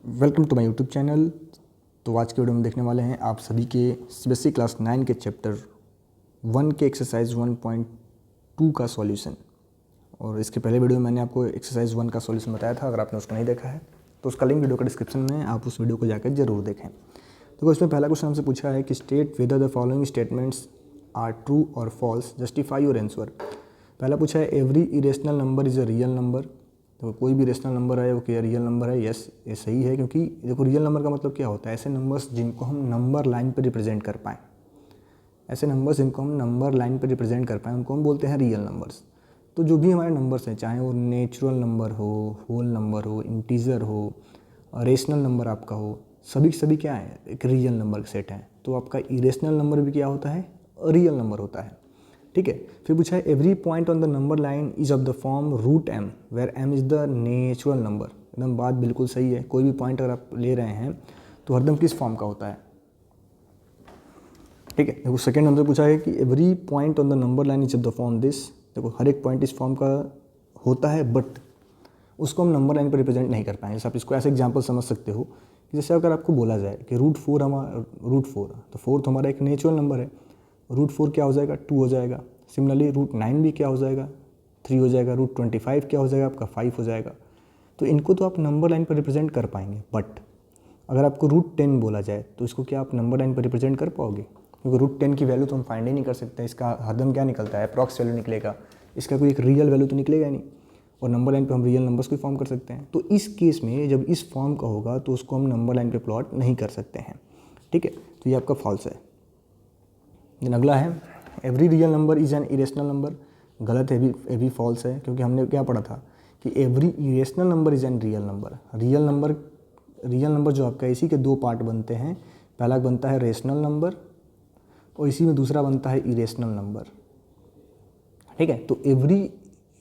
Welcome to my YouTube channel. तो आज के वीडियो में देखने वाले हैं आप सभी के सीबीएसई क्लास 9 के चैप्टर 1 के एक्सरसाइज 1.2 का सॉल्यूशन। और इसके पहले वीडियो में मैंने आपको एक्सरसाइज 1 का सॉल्यूशन बताया था। अगर आपने उसको नहीं देखा है तो उसका लिंक वीडियो का डिस्क्रिप्शन में है, आप उस वीडियो को जाकर जरूर देखें। तो इसमें पहला क्वेश्चन हमसे पूछा है कि state whether the following statements are true और फॉल्स, जस्टिफाई योर आंसर। पहला पूछा है every irrational number is a real number. तो कोई भी रेशनल नंबर है वो क्या रियल नंबर है? यस, ये सही है, क्योंकि देखो रियल नंबर का मतलब क्या होता है? ऐसे नंबर्स जिनको हम नंबर लाइन पर रिप्रेजेंट कर पाएँ, ऐसे नंबर्स जिनको हम नंबर लाइन पर रिप्रेजेंट कर पाएँ उनको हम बोलते हैं रियल नंबर्स। तो जो भी हमारे नंबर्स हैं, चाहे वो नेचुरल नंबर हो, होल नंबर हो, इंटीजर हो, रेशनल नंबर आपका हो, सभी क्या है? एक रियल नंबर का सेट है। तो आपका इरेशनल नंबर भी क्या होता है? रियल नंबर होता है। ठीक है। फिर पूछा है every point on the number line is of the form root m where m is the natural number. एकदम बात बिल्कुल सही है। कोई भी पॉइंट अगर आप ले रहे हैं तो हरदम किस फॉर्म का होता है? ठीक है। देखो सेकेंड हमसे पूछा है कि every point on the number line is of the form this. देखो हर एक पॉइंट इस फॉर्म का होता है, बट उसको हम नंबर लाइन पर रिप्रेजेंट नहीं कर पाएंगे। जैसे आप इसको ऐसे एग्जाम्पल समझ सकते हो कि जैसे अगर आपको बोला जाए कि रूट फोर तो फोर्थ हमारा एक नेचुरल नंबर है, रूट 4 क्या हो जाएगा? 2 हो जाएगा। सिमिलरली रूट 9 भी क्या हो जाएगा? 3 हो जाएगा। रूट 25 क्या हो जाएगा? आपका 5 हो जाएगा। तो इनको तो आप नंबर लाइन पर रिप्रेजेंट कर पाएंगे, बट अगर आपको रूट 10 बोला जाए तो इसको क्या आप नंबर लाइन पर रिप्रेजेंट कर पाओगे? क्योंकि रूट 10 की वैल्यू तो हम फाइंड ही नहीं कर सकते। इसका हरदम क्या निकलता है? अप्रॉक्स वैल्यू निकलेगा। इसका कोई एक रियल वैल्यू तो निकलेगा नहीं, और नंबर लाइन पे हम रियल नंबर्स को फॉर्म कर सकते हैं। तो इस केस में जब इस फॉर्म का होगा तो उसको हम नंबर लाइन पे प्लॉट नहीं कर सकते हैं। ठीक है, तो ये आपका फॉल्स है। देन अगला है every real number is an irrational number. गलत है, ये भी फॉल्स है, क्योंकि हमने क्या पढ़ा था कि every irrational number is an real number. Real number जो आपका इसी के दो पार्ट बनते हैं। पहला बनता है रेशनल नंबर और इसी में दूसरा बनता है इरेशनल नंबर। ठीक है, तो every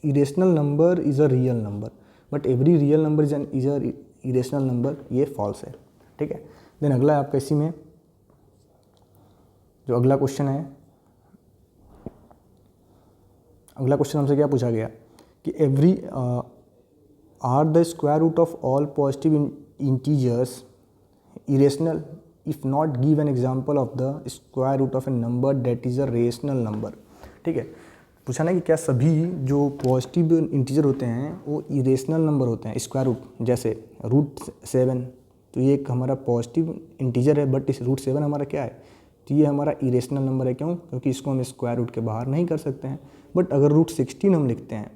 irrational number is a real number, but every real number is a irrational number, ये फॉल्स है। ठीक है। देन अगला है आपका इसी में जो अगला क्वेश्चन है, अगला क्वेश्चन हमसे क्या पूछा गया कि every are the square root of all positive integers irrational if not give an example of the square root of a number that is a rational number. ठीक है, पूछा ना कि क्या सभी जो पॉजिटिव इंटीजर होते हैं वो इरेशनल नंबर होते हैं? स्क्वायर रूट जैसे रूट 7, तो ये एक हमारा पॉजिटिव इंटीजर है, बट इस रूट 7 हमारा क्या है? तो ये हमारा इरेशनल नंबर है। क्यों? क्योंकि इसको हम स्क्वायर रूट के बाहर नहीं कर सकते हैं। बट अगर रूट 16 हम लिखते हैं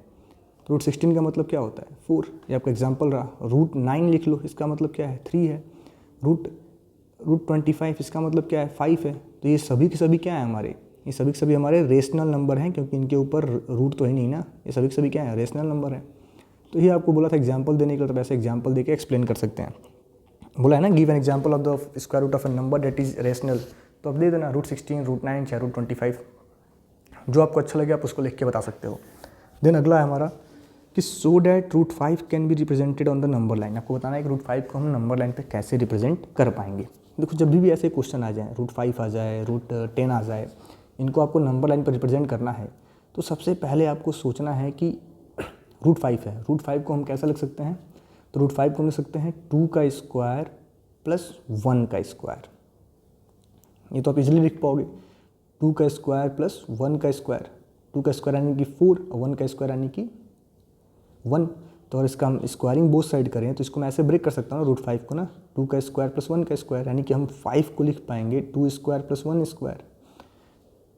तो रूट 16 का मतलब क्या होता है? 4। ये आपका एग्जाम्पल रहा। रूट 9 लिख लो, इसका मतलब क्या है? 3 है। रूट 25 इसका मतलब क्या है? 5 है। तो ये सभी के सभी क्या है हमारे? ये सभी के सभी हमारे रेशनल नंबर हैं, क्योंकि इनके ऊपर रूट तो है नहीं ना। ये सभी के सभी क्या है? रेशनल नंबर है। तो ये आपको बोला था एग्जाम्पल देने के लिए, तो वैसे एग्जाम्पल देके एक्सप्लेन कर सकते हैं। बोला है ना give an example of the square root of a number that is rational, तो अब दे देना रूट 16, रूट 9 चाहे रूट 25, जो आपको अच्छा लगे आप उसको लिख के बता सकते हो। देन अगला है हमारा कि so that root 5 can be represented on the number line. आपको बताना है कि रूट 5 को हम नंबर लाइन पे कैसे रिप्रेजेंट कर पाएंगे। देखो जब भी ऐसे क्वेश्चन आ जाए, रूट 5 आ जाए, रूट 10 आ जाए, इनको आपको नंबर लाइन पर रिप्रेजेंट करना है तो सबसे पहले आपको सोचना है कि रूट 5 है, रूट 5 को हम कैसा लिख सकते हैं? तो रूट 5 को हम लिख सकते हैं 2 का स्क्वायर प्लस 1 का स्क्वायर। ये तो आप इजीली लिख पाओगे। 2 का स्क्वायर प्लस 1 का स्क्वायर। 2 का स्क्वायर यानी कि 4 और 1 का स्क्वायर यानी कि 1। तो अगर इसका हम स्क्वायरिंग बोथ साइड करें तो इसको मैं ऐसे ब्रेक कर सकता हूँ रूट 5 को ना, 2 का स्क्वायर प्लस 1 का स्क्वायर, यानी कि हम 5 को लिख पाएंगे 2 स्क्वायर प्लस 1 स्क्वायर।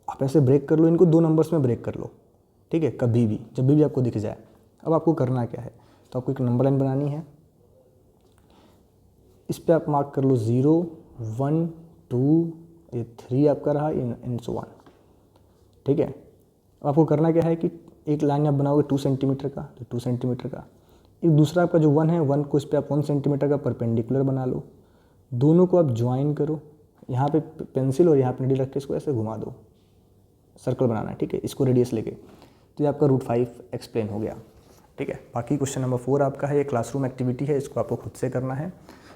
आप ऐसे ब्रेक कर लो, इनको दो नंबर्स में ब्रेक कर लो। ठीक है, कभी भी जब भी आपको दिख जाए। अब आपको करना क्या है? तो आपको एक नंबर लाइन बनानी है। इस पर आप मार्क कर लो 0, 1, 2, ये 3 आपका रहा, इन सो 1। ठीक है, अब आपको करना क्या है कि एक लाइन आप बनाओगे 2 सेंटीमीटर का, तो 2 सेंटीमीटर का। एक दूसरा आपका जो 1 है, 1 को इस पर आप 1 सेंटीमीटर का परपेंडिकुलर बना लो। दोनों को आप ज्वाइन करो, यहाँ पे पेंसिल और यहाँ पे नीडल रख के इसको ऐसे घुमा दो, सर्कल बनाना है। ठीक है, इसको रेडियस लेके, तो ये आपका रूट 5 एक्सप्लेन हो गया। ठीक है, बाकी क्वेश्चन नंबर 4 आपका है, ये क्लासरूम एक्टिविटी है, इसको आपको खुद से करना है।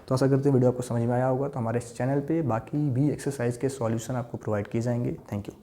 तो आशा करते हैं वीडियो आपको समझ में आया होगा। तो हमारे इस चैनल पे बाकी भी एक्सरसाइज के सॉल्यूशन आपको प्रोवाइड किए जाएंगे। Thank you.